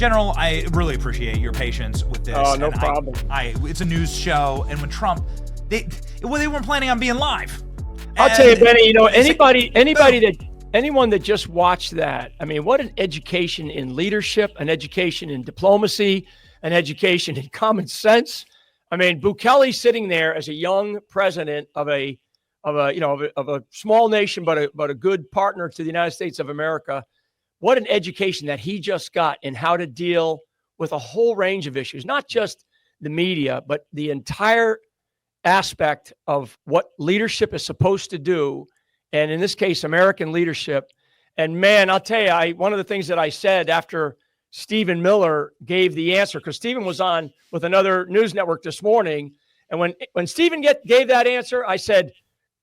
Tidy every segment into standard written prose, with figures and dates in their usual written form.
General, I really appreciate your patience with this. Oh, no problem. It's a news show, and when Trump, they weren't planning on being live. I'll tell you, Benny, anyone that just watched that, I mean, what an education in leadership, an education in diplomacy, an education in common sense. I mean, Bukele sitting there as a young president of a small nation, but a good partner to the United States of America. What an education that he just got in how to deal with a whole range of issues, not just the media, but the entire aspect of what leadership is supposed to do. And in this case, American leadership. And man, I'll tell you, one of the things that I said after Stephen Miller gave the answer, because Stephen was on with another news network this morning. And when Stephen gave that answer, I said,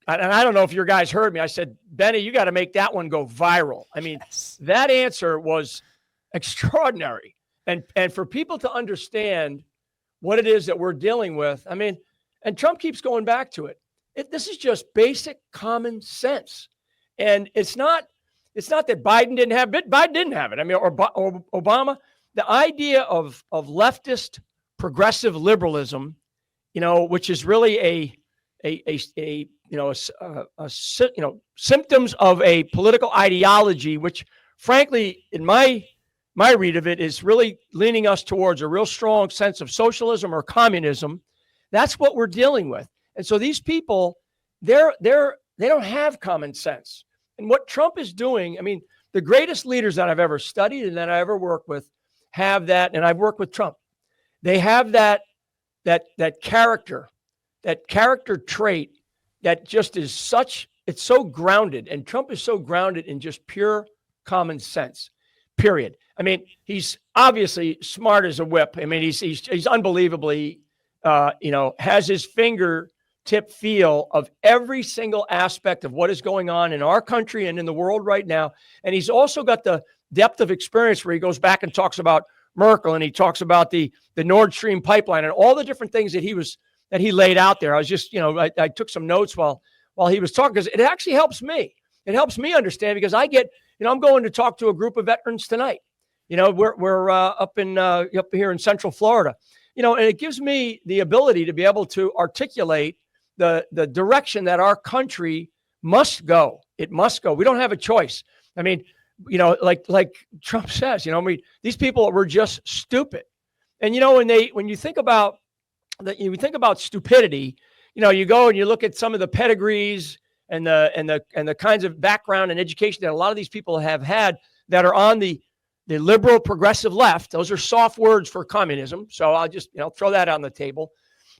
and I don't know if your guys heard me, I said, Benny, you got to make that one go viral. I mean, that answer was extraordinary. And for people to understand what it is that we're dealing with, I mean, and Trump keeps going back to it. This is just basic common sense. And it's not that Biden didn't have it. Biden didn't have it. I mean, or Obama. The idea of leftist progressive liberalism, which is really symptoms of a political ideology, which frankly, in my read of it, is really leaning us towards a real strong sense of socialism or communism. That's what we're dealing with. And so these people, they don't have common sense. And what Trump is doing, I mean, the greatest leaders that I've ever studied and that I ever worked with have that, and I've worked with Trump. They have that character trait that just is it's so grounded. And Trump is so grounded in just pure common sense, period. I mean, he's obviously smart as a whip. I mean, he's unbelievably, has his fingertip feel of every single aspect of what is going on in our country and in the world right now. And he's also got the depth of experience where he goes back and talks about Merkel, and he talks about the Nord Stream pipeline and all the different things that he laid out there. I was just, I took some notes while he was talking, because it actually helps me. It helps me understand, because I get, I'm going to talk to a group of veterans tonight. We're up here in Central Florida, and it gives me the ability to be able to articulate the direction that our country must go. It must go. We don't have a choice. I mean, like Trump says, these people were just stupid. And, when you think about stupidity, you go and you look at some of the pedigrees and the kinds of background and education that a lot of these people have had that are on the liberal progressive left. Those are soft words for communism. So I'll just, throw that on the table.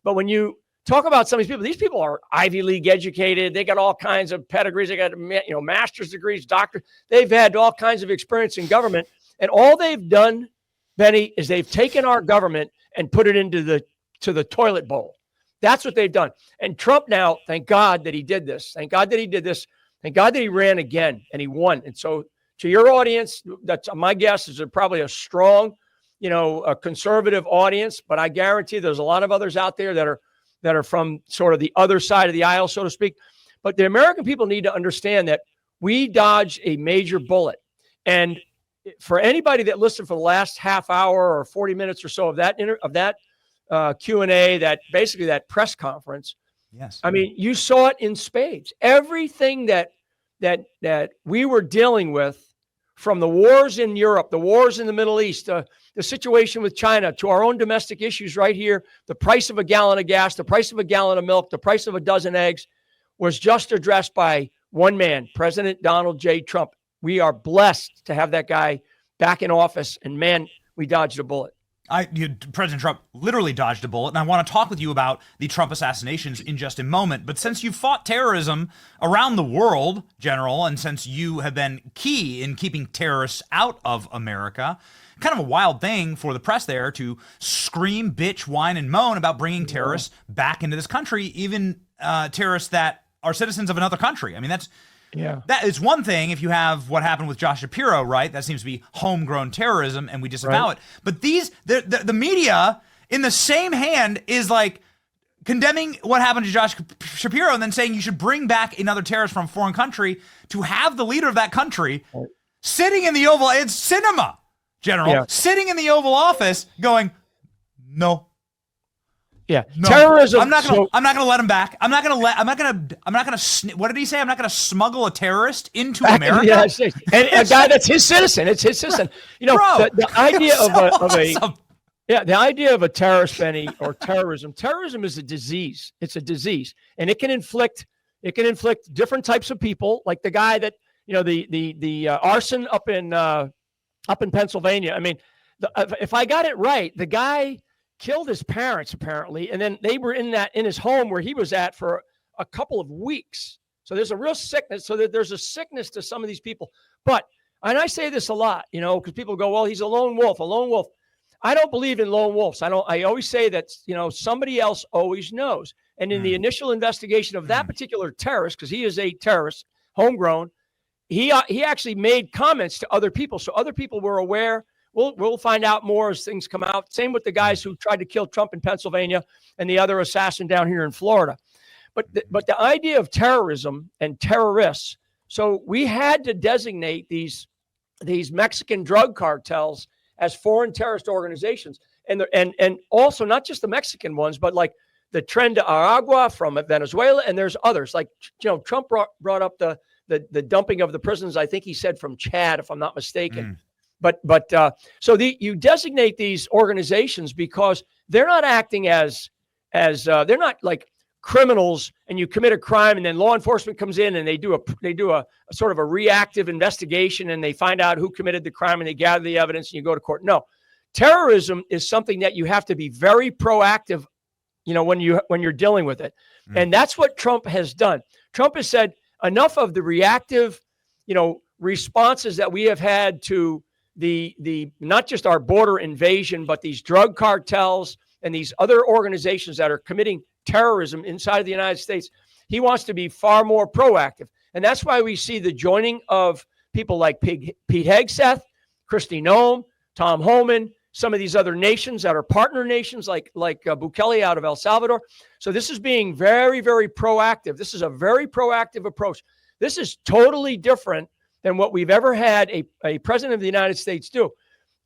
But when you talk about some of these people are Ivy League educated. They got all kinds of pedigrees. They got, master's degrees, doctor. They've had all kinds of experience in government. And all they've done, Benny, is they've taken our government and put it into the toilet bowl. That's what they've done. And Trump now, thank God that he did this. Thank God that he did this. Thank God that he ran again and he won. And so to your audience, that's my guess is probably a strong, a conservative audience, but I guarantee there's a lot of others out there that are from sort of the other side of the aisle, so to speak. But the American people need to understand that we dodged a major bullet. And for anybody that listened for the last half hour or 40 minutes or so of that Q&A, that press conference, yes, I mean, you saw it in spades. Everything that we were dealing with, from the wars in Europe, the wars in the Middle East, the situation with China, to our own domestic issues right here, the price of a gallon of gas, the price of a gallon of milk, the price of a dozen eggs, was just addressed by one man, President Donald J. Trump. We are blessed to have that guy back in office, and man, we dodged a bullet. President Trump literally dodged a bullet, and I want to talk with you about the Trump assassinations in just a moment. But since you've fought terrorism around the world, General, and since you have been key in keeping terrorists out of America, kind of a wild thing for the press there to scream, bitch, whine, and moan about bringing terrorists back into this country, even terrorists that are citizens of another country. I mean, that is one thing if you have what happened with Josh Shapiro, right? That seems to be homegrown terrorism, and we disavow it. But the media, in the same hand, is like condemning what happened to Josh Shapiro and then saying you should bring back another terrorist from a foreign country. To have the leader of that country sitting in the Oval, it's cinema. General, sitting in the Oval Office going, no. Yeah, no, terrorism. I'm not gonna let him back. I'm not gonna. What did he say? I'm not gonna smuggle a terrorist into America. Yes, and a guy that's his citizen. It's his citizen. You know, the idea the idea of a terrorist, Benny, or terrorism. Terrorism is a disease. It's a disease, and it can inflict different types of people, like the guy that, you know, the arson up in Pennsylvania. I mean, if I got it right, the guy killed his parents apparently, and then they were in his home where he was at for a couple of weeks. So there's a real sickness. So there's a sickness to some of these people. But, and I say this a lot, you know, because people go, well, he's a lone wolf. I don't believe in lone wolves. I always say that, you know, somebody else always knows. And in the initial investigation of that particular terrorist, because he is a terrorist, homegrown, he actually made comments to other people. So other people were aware. We'll find out more as things come out. Same with the guys who tried to kill Trump in Pennsylvania and the other assassin down here in Florida. But the idea of terrorism and terrorists. So we had to designate these Mexican drug cartels as foreign terrorist organizations, and also not just the Mexican ones, but like the Tren de Aragua from Venezuela, and there's others. Like, you know, Trump brought up the dumping of the prisoners. I think he said from Chad, if I'm not mistaken. So you designate these organizations because they're not acting as they're not like criminals, and you commit a crime and then law enforcement comes in and they do a sort of a reactive investigation and they find out who committed the crime and they gather the evidence and you go to court. No, terrorism is something that you have to be very proactive, you know, when you're dealing with it. And that's what Trump has done. Trump has said enough of the reactive, you know, responses that we have had to the not just our border invasion, but these drug cartels and these other organizations that are committing terrorism inside of the United States. He wants to be far more proactive. And that's why we see the joining of people like Pete Hegseth, Kristi Noem, Tom Homan, some of these other nations that are partner nations like Bukele out of El Salvador. So this is being very, very proactive. This is a very proactive approach. This is totally different than what we've ever had a president of the United States do.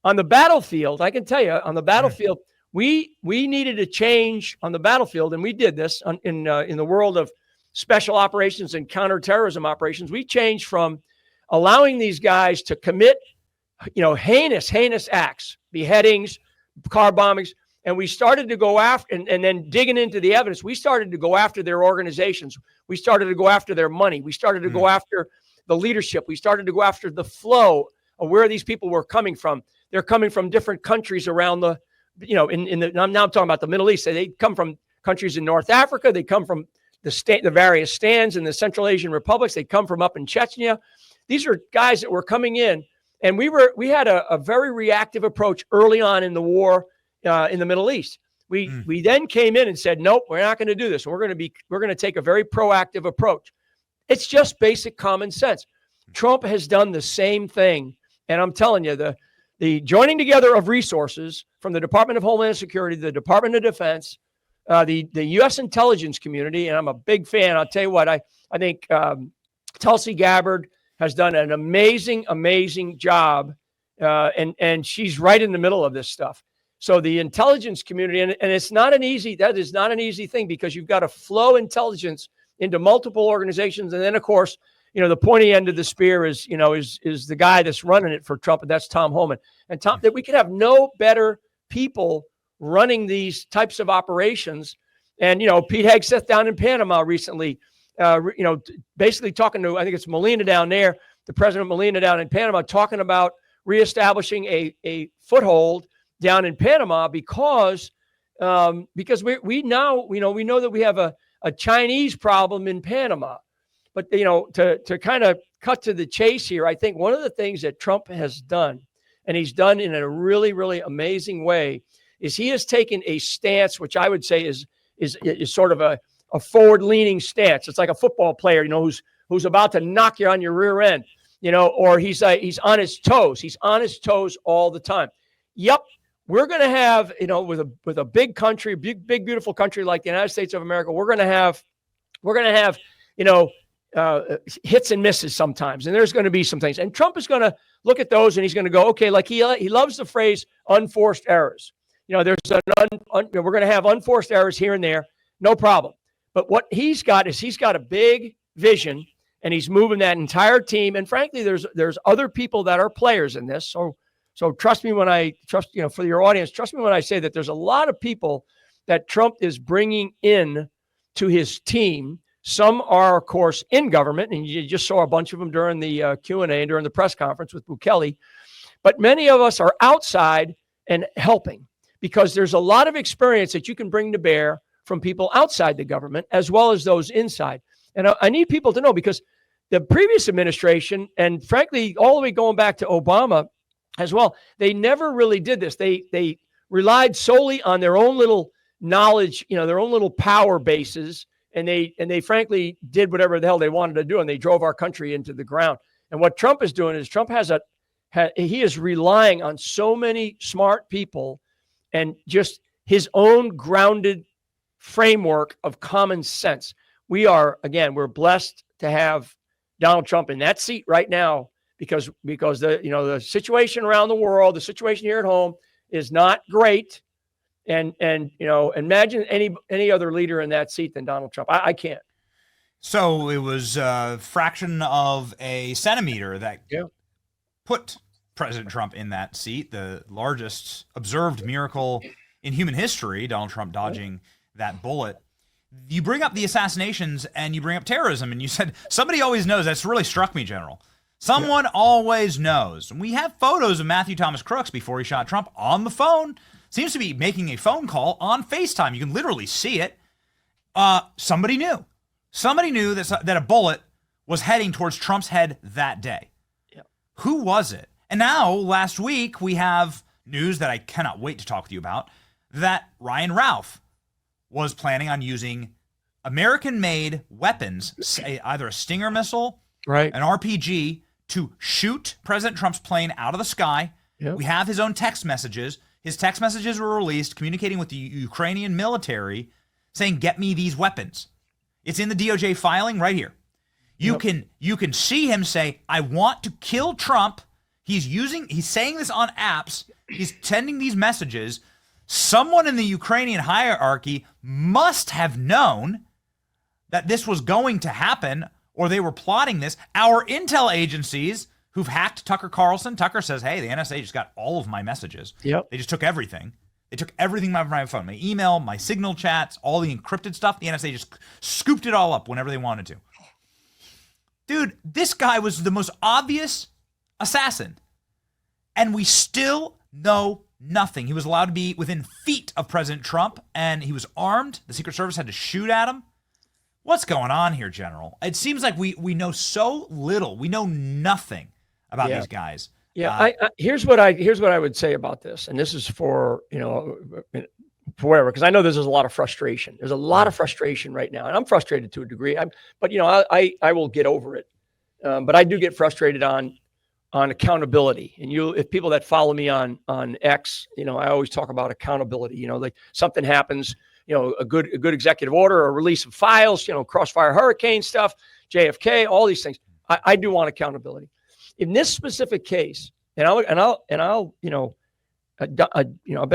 On the battlefield, I can tell you, on the battlefield, we needed a change on the battlefield, and we did this in the world of special operations and counterterrorism operations. We changed from allowing these guys to commit, you know, heinous acts, beheadings, car bombings, and we started to go after, and then digging into the evidence, we started to go after their organizations. We started to go after their money. We started to go after the leadership. We started to go after the flow of where these people were coming from. They're coming from different countries around the, you know, I'm talking about the Middle East. They come from countries in North Africa. They come from the various stands in the Central Asian republics. They come from up in Chechnya. These are guys that were coming in, and we had a very reactive approach early on in the war in the Middle East. We then came in and said, nope, we're not going to do this. We're going to take a very proactive approach. It's just basic common sense. Trump has done the same thing. And I'm telling you, the joining together of resources from the Department of Homeland Security, the Department of Defense, the U.S. intelligence community, and I'm a big fan. I'll tell you what, I think Tulsi Gabbard has done an amazing job, and she's right in the middle of this stuff. So the intelligence community, and it's not that is not an easy thing, because you've got to flow intelligence into multiple organizations. And then, of course, you know, the pointy end of the spear is the guy that's running it for Trump, and that's Tom Homan. And that we could have no better people running these types of operations. And, you know, Pete Hegseth down in Panama recently, basically talking to, I think it's Molina down there, the President Molina down in Panama, talking about reestablishing a foothold down in Panama because we know that we have a Chinese problem in Panama. But, you know, to kind of cut to the chase here, I think one of the things that Trump has done, and he's done in a really, really amazing way, is he has taken a stance, which I would say is sort of a forward-leaning stance. It's like a football player, you know, who's about to knock you on your rear end, you know, or he's on his toes. He's on his toes all the time. Yep. We're going to have, you know, with a big country, big, beautiful country like the United States of America, we're going to have, you know, hits and misses sometimes, and there's going to be some things. And Trump is going to look at those, and he's going to go, okay, like he loves the phrase unforced errors. There's we're going to have unforced errors here and there, no problem. But what he's got a big vision, and he's moving that entire team. And frankly, there's other people that are players in this. So trust me when I for your audience, trust me when I say that there's a lot of people that Trump is bringing in to his team. Some are, of course, in government, and you just saw a bunch of them during the Q&A and during the press conference with Bukele. But many of us are outside and helping, because there's a lot of experience that you can bring to bear from people outside the government as well as those inside. And I need people to know, because the previous administration, and frankly, all the way going back to Obama as well, they never really did this. They relied solely on their own little knowledge, their own little power bases. And they frankly did whatever the hell they wanted to do, and they drove our country into the ground. And what Trump is doing is he is relying on so many smart people and just his own grounded framework of common sense. We're blessed to have Donald Trump in that seat right now, because the situation around the world, the situation here at home is not great. And imagine any other leader in that seat than Donald Trump. I can't. So it was a fraction of a centimeter that put President Trump in that seat, the largest observed miracle in human history, Donald Trump dodging that bullet. You bring up the assassinations and you bring up terrorism, and you said somebody always knows. That's really struck me, General. Someone always knows. And we have photos of Matthew Thomas Crooks before he shot Trump on the phone. Seems to be making a phone call on FaceTime. You can literally see it. Somebody knew. Somebody knew that a bullet was heading towards Trump's head that day. Yep. Who was it? And now, last week, we have news that I cannot wait to talk with you about, that Ryan Ralph was planning on using American-made weapons, say either a Stinger missile, an RPG, to shoot President Trump's plane out of the sky. Yep. We have his own text messages. His text messages were released communicating with the Ukrainian military saying, get me these weapons. It's in the DOJ filing right here. You can see him say, I want to kill Trump. He's saying this on apps. He's sending these messages. Someone in the Ukrainian hierarchy must have known that this was going to happen, or they were plotting this. Our intel agencies who've hacked Tucker Carlson. Tucker says, hey, the NSA just got all of my messages. Yep. They just took everything. They took everything on my phone, my email, my Signal chats, all the encrypted stuff. The NSA just scooped it all up whenever they wanted to. Dude, this guy was the most obvious assassin. And we still know nothing. He was allowed to be within feet of President Trump, and he was armed. The Secret Service had to shoot at him. What's going on here, General? It seems like we know so little. We know nothing about these guys. Yeah, here's what I would say about this, and this is for whatever, because I know there's a lot of frustration. There's a lot of frustration right now, and I'm frustrated to a degree. But I will get over it. But I do get frustrated on accountability. And if people that follow me on X, I always talk about accountability. Like something happens, a good executive order or release of files, Crossfire Hurricane stuff, JFK, all these things. I do want accountability. In this specific case, I'll bet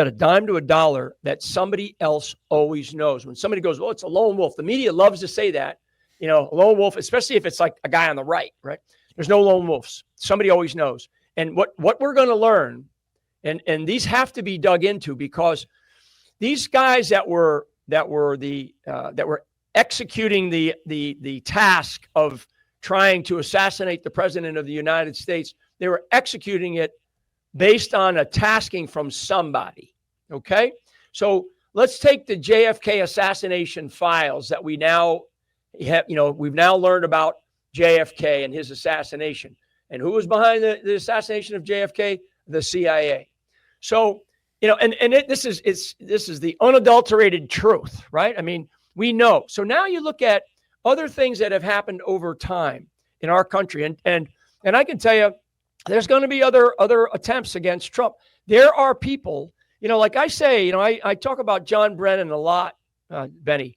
a dime to a dollar that somebody else always knows. When somebody goes, "Oh, it's a lone wolf," the media loves to say that, a lone wolf, especially if it's like a guy on the right. There's no lone wolves. Somebody always knows. And what we're going to learn, and these have to be dug into, because these guys that were executing the task of trying to assassinate the president of the United States, they were executing it based on a tasking from somebody. Okay, so let's take the JFK assassination files that we now have. We've now learned about JFK and his assassination, and who was behind the assassination of JFK? The CIA. So this is the unadulterated truth, right? I mean, we know. So now you look at other things that have happened over time in our country, and I can tell you, there's going to be other attempts against Trump. There are people, like I say, I talk about John Brennan a lot, Benny,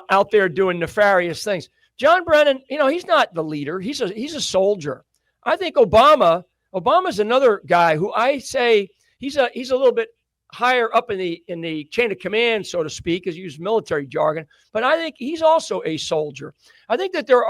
out there doing nefarious things. John Brennan, he's not the leader. He's a soldier. I think Obama's another guy who I say he's a little bit higher up in the chain of command, so to speak, as you use military jargon. But I think he's also a soldier. I think that there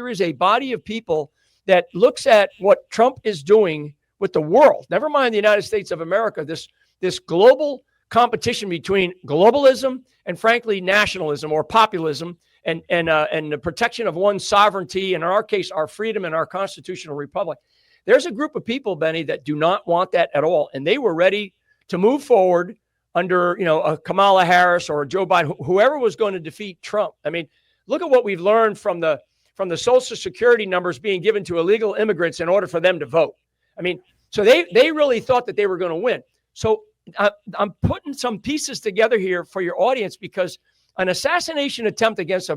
is a body of people that looks at what Trump is doing with the world. Never mind the United States of America. This global competition between globalism and, frankly, nationalism or populism, and the protection of one's sovereignty, and in our case, our freedom and our constitutional republic. There's a group of people, Benny, that do not want that at all, and they were ready to move forward under, a Kamala Harris or a Joe Biden, whoever was going to defeat Trump. I mean, look at what we've learned from the Social Security numbers being given to illegal immigrants in order for them to vote. I mean, so they really thought that they were going to win. So I'm putting some pieces together here for your audience, because an assassination attempt against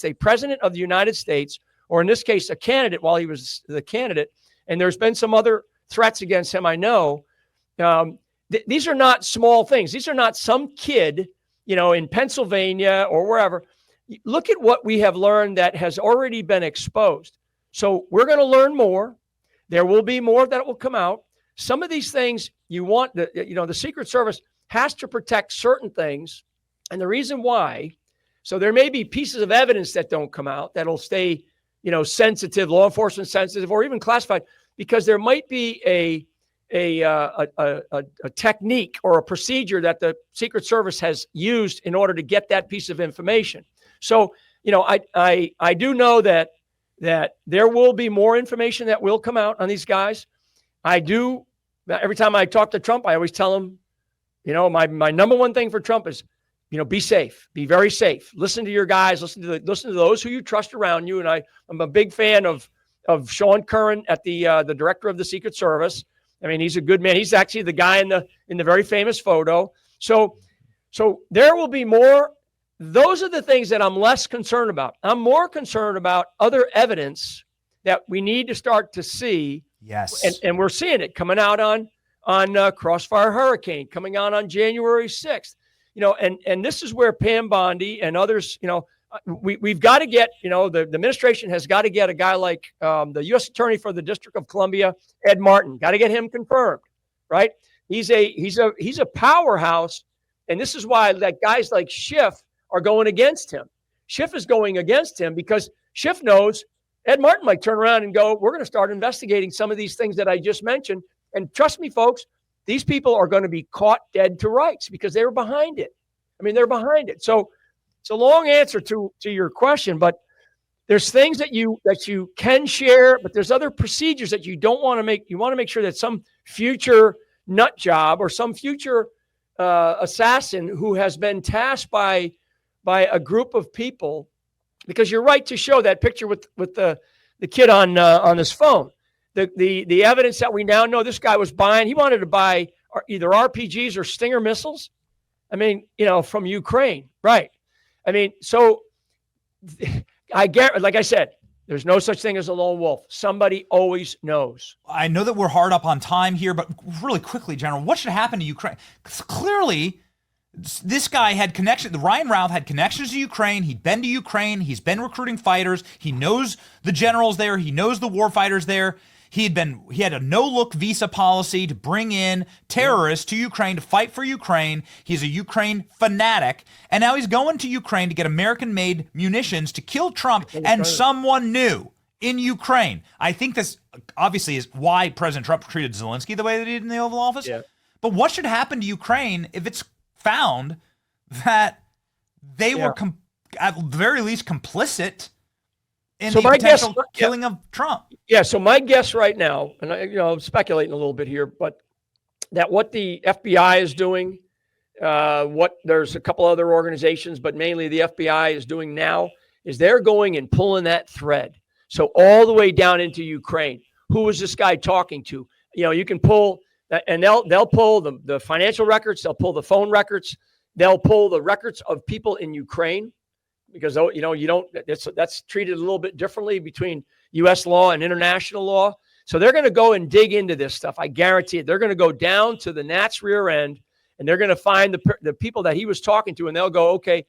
a president of the United States, or in this case, a candidate while he was the candidate, and there's been some other threats against him, I know. These are not small things. These are not some kid, in Pennsylvania or wherever. Look at what we have learned that has already been exposed. So we're going to learn more. There will be more that will come out. Some of these things the Secret Service has to protect certain things. And the reason why, so there may be pieces of evidence that don't come out that'll stay, sensitive, law enforcement sensitive, or even classified, because there might be a technique or a procedure that the Secret Service has used in order to get that piece of information. So, I do know that there will be more information that will come out on these guys. Every time I talk to Trump, I always tell him, my number one thing for Trump is, be safe, be very safe. Listen to your guys, listen to those who you trust around you. And I'm a big fan of Sean Curran at the director of the Secret Service. I mean, he's a good man. He's actually the guy in the very famous photo. So there will be more. Those are the things that I'm less concerned about. I'm more concerned about other evidence that we need to start to see. Yes. And we're seeing it coming out on Crossfire Hurricane, coming out on January 6th. And this is where Pam Bondi and others, we've got to get, the administration has got to get a guy like the U.S. Attorney for the District of Columbia, Ed Martin, got to get him confirmed, right? He's a powerhouse. And this is why guys like Schiff are going against him. Schiff is going against him because Schiff knows Ed Martin might turn around and go, we're going to start investigating some of these things that I just mentioned. And trust me, folks, these people are going to be caught dead to rights because they were behind it. I mean, they're behind it. So it's a long answer to your question, but there's things that you can share, but there's other procedures that you don't want to make. You want to make sure that some future nut job or some future assassin who has been tasked by a group of people, because you're right to show that picture with the kid on his phone. The evidence that we now know this guy was buying, he wanted to buy either RPGs or Stinger missiles. I mean, from Ukraine, right? I mean, so I get, like I said, there's no such thing as a lone wolf. Somebody always knows. I know that we're hard up on time here, but really quickly, General, what should happen to Ukraine? 'Cause clearly, this guy had connections. Ryan Routh had connections to Ukraine. He'd been to Ukraine. He's been recruiting fighters. He knows the generals there. He knows the war fighters there. He had a no-look visa policy to bring in terrorists to Ukraine to fight for Ukraine. He's a Ukraine fanatic. And now he's going to Ukraine to get American-made munitions to kill Trump and someone new in Ukraine. I think this obviously is why President Trump treated Zelenskyy the way that he did in the Oval Office. Yeah. But what should happen to Ukraine if it's found that they were at the very least complicit in the potential killing of Trump? Yeah. So my guess right now, and I'm speculating a little bit here, but that what the FBI is doing, there's a couple other organizations, but mainly the FBI is doing now is they're going and pulling that thread. So all the way down into Ukraine. Who was this guy talking to? You can pull, and they'll pull the financial records. They'll pull the phone records. They'll pull the records of people in Ukraine, because that's treated a little bit differently between U.S. law and international law. So they're going to go and dig into this stuff. I guarantee it. They're going to go down to the gnat's rear end, and they're going to find the people that he was talking to, and they'll go, okay,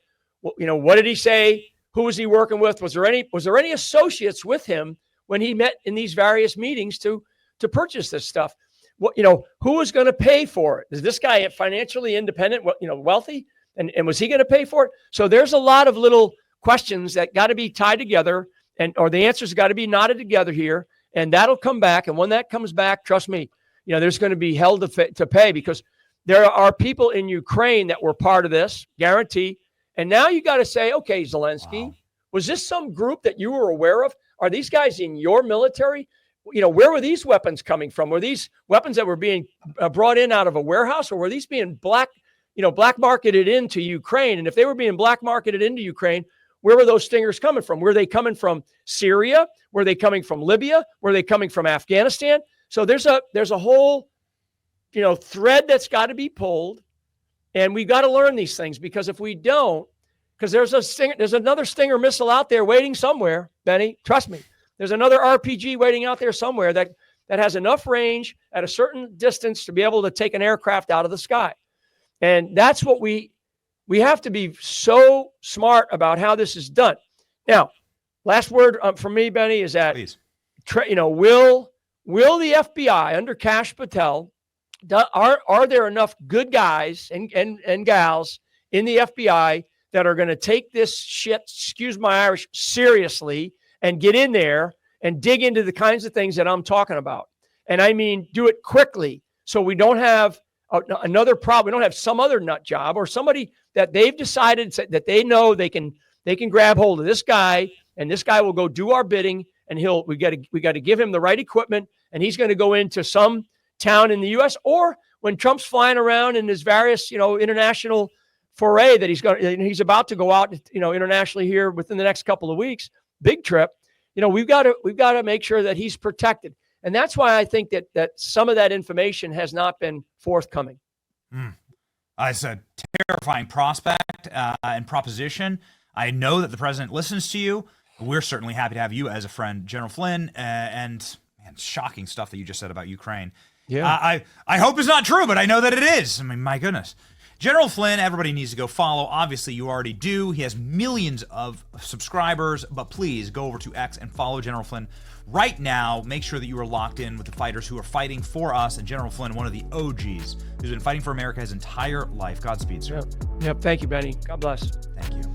What did he say? Who was he working with? Was there any associates with him when he met in these various meetings to purchase this stuff? Who was going to pay for it? Is this guy financially independent, wealthy? And was he going to pay for it? So there's a lot of little questions that got to be tied together, or the answers got to be knotted together here, and that'll come back. And when that comes back, trust me, there's going to be hell to pay, because there are people in Ukraine that were part of this, guarantee. And now you got to say, okay, Zelenskyy, was this some group that you were aware of? Are these guys in your military? Where were these weapons coming from? Were these weapons that were being brought in out of a warehouse, or were these being black marketed into Ukraine? And if they were being black marketed into Ukraine, where were those stingers coming from? Were they coming from Syria? Were they coming from Libya? Were they coming from Afghanistan? So there's a whole, thread that's got to be pulled, and we've got to learn these things, because if we don't, because there's another Stinger missile out there waiting somewhere, Benny, trust me. There's another RPG waiting out there somewhere that has enough range at a certain distance to be able to take an aircraft out of the sky. And that's what we have to be so smart about how this is done. Now, last word from me, Benny, is that, will the FBI under Kash Patel, are there enough good guys and gals in the FBI that are going to take this shit, excuse my Irish, seriously, and get in there and dig into the kinds of things that I'm talking about? And I mean, do it quickly, so we don't have another problem. We don't have some other nut job or somebody that they've decided that they know they can grab hold of this guy, and this guy will go do our bidding, and we got to give him the right equipment, and he's going to go into some town in the U.S. Or when Trump's flying around in his various international foray that he's about to go out internationally here within the next couple of weeks, big trip. We've got to make sure that he's protected. And that's why I think that some of that information has not been forthcoming. It's a terrifying prospect and proposition. I know that the president listens to you. We're certainly happy to have you as a friend, General Flynn, and shocking stuff that you just said about Ukraine. Yeah. I hope it's not true, but I know that it is. I mean, my goodness. General Flynn, everybody needs to go follow. Obviously, you already do. He has millions of subscribers, but please go over to X and follow General Flynn right now. Make sure that you are locked in with the fighters who are fighting for us. And General Flynn, one of the OGs, who's been fighting for America his entire life. Godspeed, sir. Yep. Thank you, Benny. God bless. Thank you.